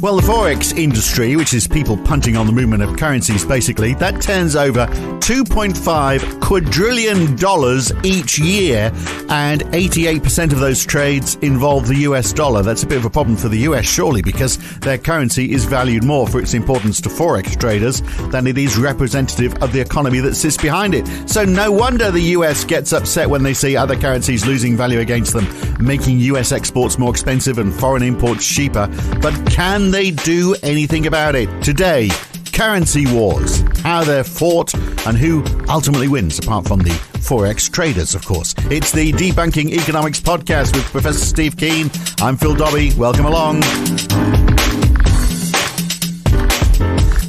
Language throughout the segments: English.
Well, the Forex industry, which is people punting on the movement of currencies, basically, that turns over $2.5 quadrillion each year, and 88% of those trades involve the US dollar. That's a bit of a problem for the US, surely, because their currency is valued more for its importance to Forex traders than it is representative of the economy that sits behind it. So no wonder the US gets upset when they see other currencies losing value against them, making US exports more expensive and foreign imports cheaper. But can they do anything about it? Today, currency wars, how they're fought and who ultimately wins, apart from the Forex traders, of course. It's the Debunking Economics podcast with Professor Steve Keen. I'm Phil Dobbie. Welcome along.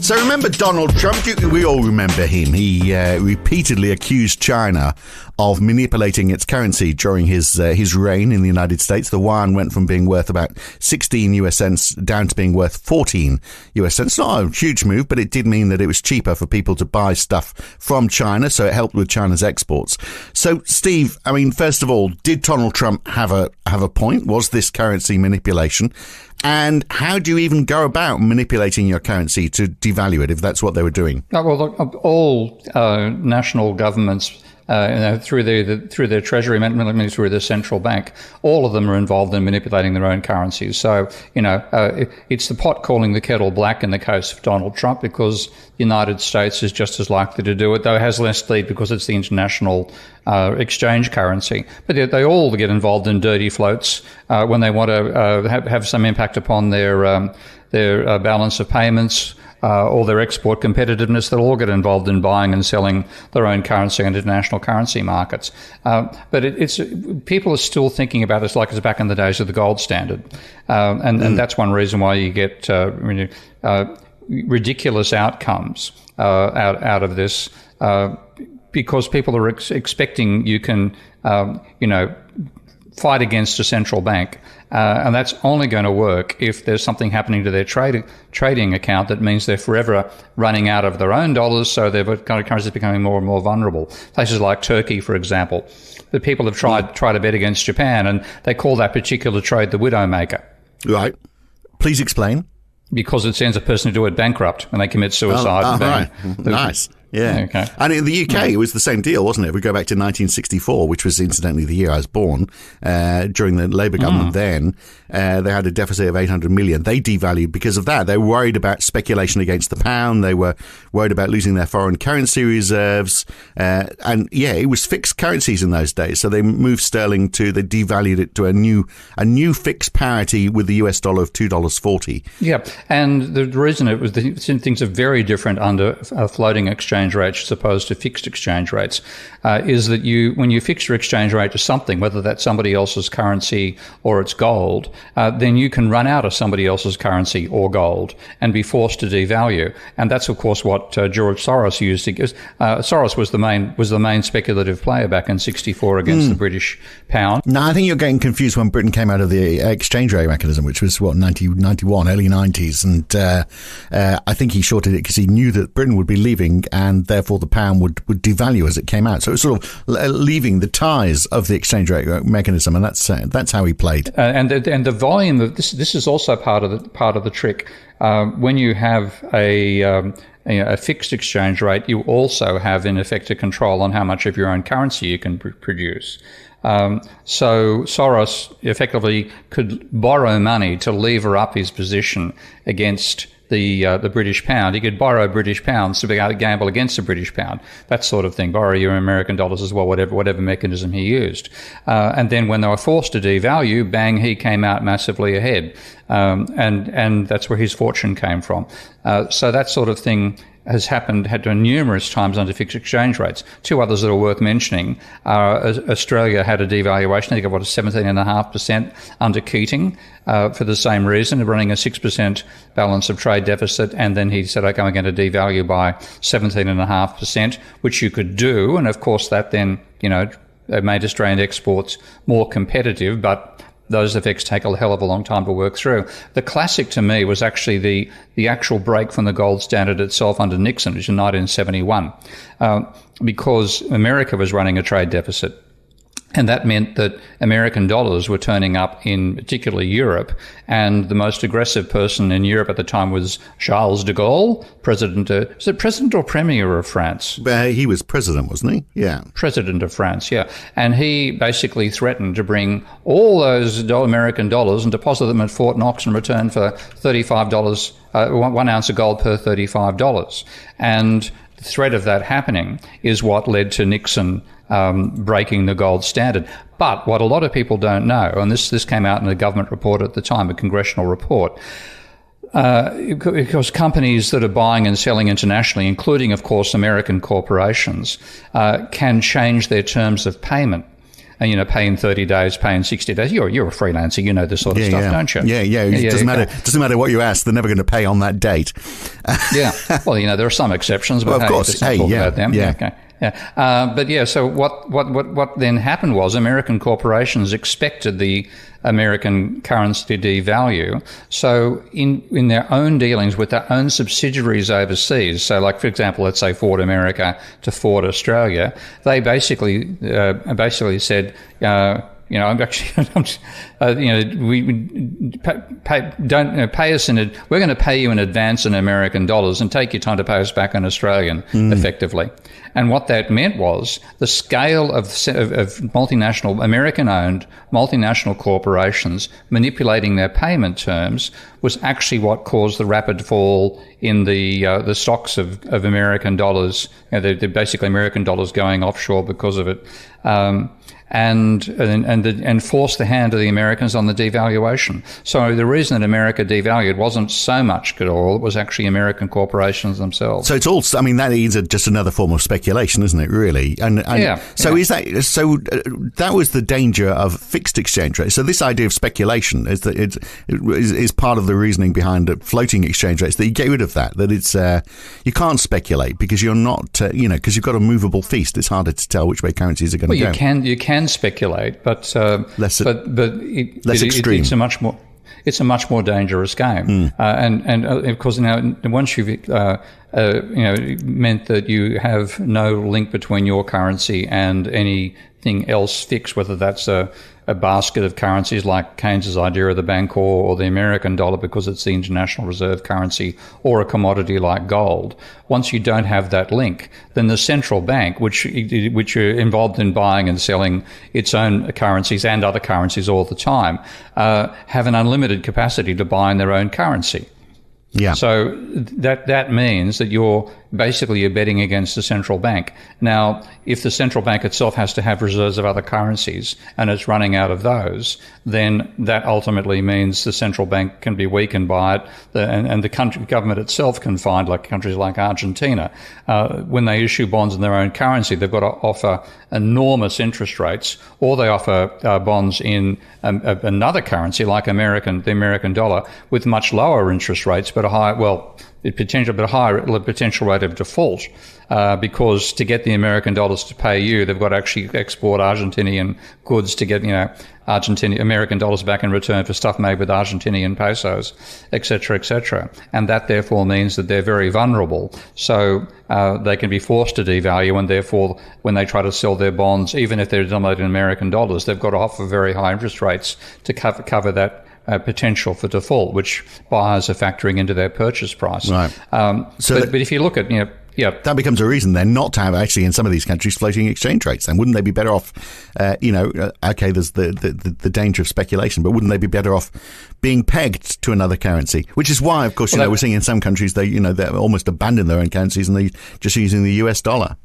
So remember Donald Trump? We all remember him. He repeatedly accused China of manipulating its currency during his reign in the United States. The yuan went from being worth about 16 US cents down to being worth 14 US cents. Not a huge move, but it did mean that it was cheaper for people to buy stuff from China, so it helped with China's exports. So, Steve, I mean, first of all, did Donald Trump have a point? Was this currency manipulation? And how do you even go about manipulating your currency to devalue it, if that's what they were doing? Well, look, all national governments, through their treasury, mainly through the central bank, all of them are involved in manipulating their own currencies. So, it's the pot calling the kettle black in the case of Donald Trump, because the United States is just as likely to do it, though it has less lead because it's the international exchange currency. But they all get involved in dirty floats when they want to have some impact upon their balance of payments, or their export competitiveness. They'll all get involved in buying and selling their own currency on international currency markets. But it's people are still thinking about this like it's back in the days of the gold standard. And that's one reason why you get ridiculous outcomes out of this, because people are expecting you can, fight against a central bank. And that's only going to work if there's something happening to their trading account that means they're forever running out of their own dollars, so their kind of currency is becoming more and more vulnerable. Places like Turkey, for example, the people have tried to bet against Japan, and they call that particular trade the Widowmaker. Right. Please explain. Because it sends a person to do it bankrupt when they commit suicide. Right. Nice. Yeah. Okay. And in the UK, it was the same deal, wasn't it? If we go back to 1964, which was incidentally the year I was born, during the Labour government then, they had a deficit of 800 million. They devalued because of that. They were worried about speculation against the pound. They were worried about losing their foreign currency reserves. It was fixed currencies in those days. So they moved sterling they devalued it to a new fixed parity with the US dollar of $2.40. Yeah. And the reason things are very different under floating exchange rates as opposed to fixed exchange rates, is that when you fix your exchange rate to something, whether that's somebody else's currency or it's gold, then you can run out of somebody else's currency or gold and be forced to devalue. And that's, of course, what George Soros used. Soros was the main speculative player back in '64 against the British pound. No, I think you're getting confused when Britain came out of the exchange rate mechanism, which was 91, early 90s, and I think he shorted it because he knew that Britain would be leaving, and therefore the pound would devalue as it came out. So it was sort of leaving the ties of the exchange rate mechanism, and that's how he played. And the volume of this is also part of the trick. When you have a fixed exchange rate, you also have in effect a control on how much of your own currency you can produce. So Soros effectively could borrow money to lever up his position against the British pound. He could borrow British pounds to be able to gamble against the British pound, that sort of thing. Borrow your American dollars as well, whatever mechanism he used. And then when they were forced to devalue, bang, he came out massively ahead. And that's where his fortune came from. So that sort of thing has had numerous times under fixed exchange rates. Two others that are worth mentioning are Australia had a devaluation, I think of 17.5% under Keating, for the same reason, running a 6% balance of trade deficit, and then he said, okay, I'm going to devalue by 17.5%, which you could do, and of course that then, made Australian exports more competitive, but those effects take a hell of a long time to work through. The classic to me was actually the actual break from the gold standard itself under Nixon, which was in 1971, because America was running a trade deficit. And that meant that American dollars were turning up in particularly Europe, and the most aggressive person in Europe at the time was Charles de Gaulle, is it president or premier of France? He was president, wasn't he? Yeah. President of France, yeah. And he basically threatened to bring all those American dollars and deposit them at Fort Knox in return for $35, 1 ounce of gold per $35. And the threat of that happening is what led to Nixon breaking the gold standard. But what a lot of people don't know, and this came out in a government report at the time, a congressional report, because companies that are buying and selling internationally, including, of course, American corporations, can change their terms of payment. And, pay in 30 days, pay in 60 days. You're a freelancer. You know this sort of stuff, don't you? Yeah. It doesn't matter what you ask. They're never going to pay on that date. Yeah. Well, there are some exceptions, but of course. Let's not talk about them. Yeah. Okay. Yeah. So what then happened was American corporations expected the American currency to devalue. So in their own dealings with their own subsidiaries overseas, so like, for example, let's say Ford America to Ford Australia, they basically said, I'm actually, pay us we're going to pay you in advance in American dollars and take your time to pay us back in Australian, effectively. And what that meant was the scale of multinational, American-owned multinational corporations manipulating their payment terms was actually what caused the rapid fall in the stocks of American dollars. They're basically American dollars going offshore because of it. And forced the hand of the Americans on the devaluation. So the reason that America devalued wasn't so much at all; it was actually American corporations themselves. So it's all. I mean, that is just another form of speculation, isn't it? Really. And yeah. Is that so? That was the danger of fixed exchange rates. So this idea of speculation is that it is part of the reasoning behind floating exchange rates. That you get rid of that. That it's you can't speculate because you're not because you've got a movable feast. It's harder to tell which way currencies are going to go. You can speculate, but less extreme. It's a much more dangerous game. And of course now once you've meant that you have no link between your currency and anything else fixed, whether that's a basket of currencies like Keynes' idea of the Bancor or the American dollar because it's the international reserve currency, or a commodity like gold. Once you don't have that link, then the central bank, which are involved in buying and selling its own currencies and other currencies all the time, have an unlimited capacity to buy in their own currency. Yeah. So that means that you're betting against the central bank. Now, if the central bank itself has to have reserves of other currencies and it's running out of those, then that ultimately means the central bank can be weakened by it, and the country government itself can find, like countries like Argentina, when they issue bonds in their own currency, they've got to offer enormous interest rates, or they offer bonds in another currency like the American dollar with much lower interest rates, but a higher potential rate of default, because to get the American dollars to pay you, they've got to actually export Argentinian goods to get American dollars back in return for stuff made with Argentinian pesos, etc., etc. And that therefore means that they're very vulnerable. So they can be forced to devalue, and therefore when they try to sell their bonds, even if they're denominated in American dollars, they've got to offer very high interest rates to cover that potential for default, which buyers are factoring into their purchase price. Right. But if you look at, that becomes a reason then not to have actually in some of these countries floating exchange rates. Then wouldn't they be better off? Okay, there's the danger of speculation, but wouldn't they be better off being pegged to another currency? Which is why, of course, we're seeing in some countries they almost abandon their own currencies and they just using the US dollar.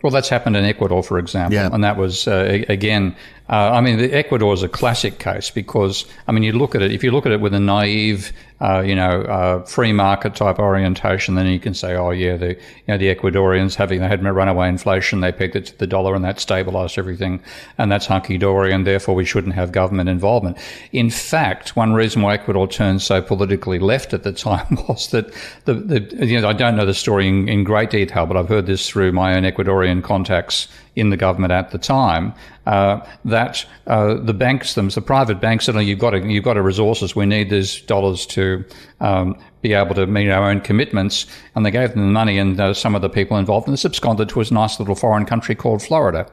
Well, that's happened in Ecuador, for example, and that was again. The Ecuador is a classic case because, you look at it. If you look at it with a naive, free market type orientation, then you can say, the Ecuadorians they had runaway inflation, they pegged it to the dollar, and that stabilised everything, and that's hunky dory, and therefore we shouldn't have government involvement. In fact, one reason why Ecuador turned so politically left at the time was that I don't know the story in great detail, but I've heard this through my own Ecuadorian contacts in the government at the time, that the banks, the private banks, said, you've got a resources. We need these dollars to be able to meet our own commitments. And they gave them the money, and some of the people involved in this absconded to a nice little foreign country called Florida.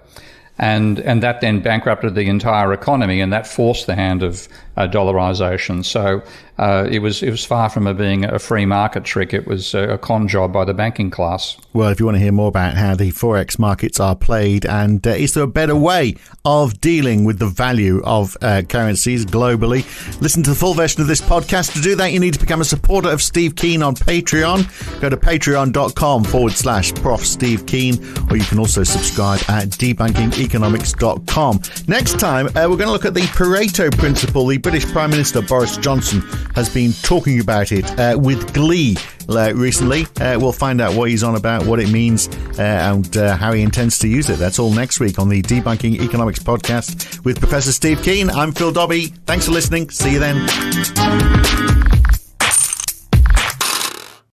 and that then bankrupted the entire economy, and that forced the hand of dollarization. So it was far from it being a free market trick. It was a con job by the banking class. Well, if you want to hear more about how the Forex markets are played and is there a better way of dealing with the value of currencies globally, listen to the full version of this podcast. To do that, you need to become a supporter of Steve Keen on Patreon. Go to patreon.com/Prof. Steve Keen, or you can also subscribe at debunkingeconomics.com. Next time, we're going to look at the Pareto principle. The British Prime Minister Boris Johnson has been talking about it with glee recently. We'll find out what he's on about, what it means, and how he intends to use it. That's all next week on the Debunking Economics podcast with Professor Steve Keen. I'm Phil Dobbie. Thanks for listening. See you then.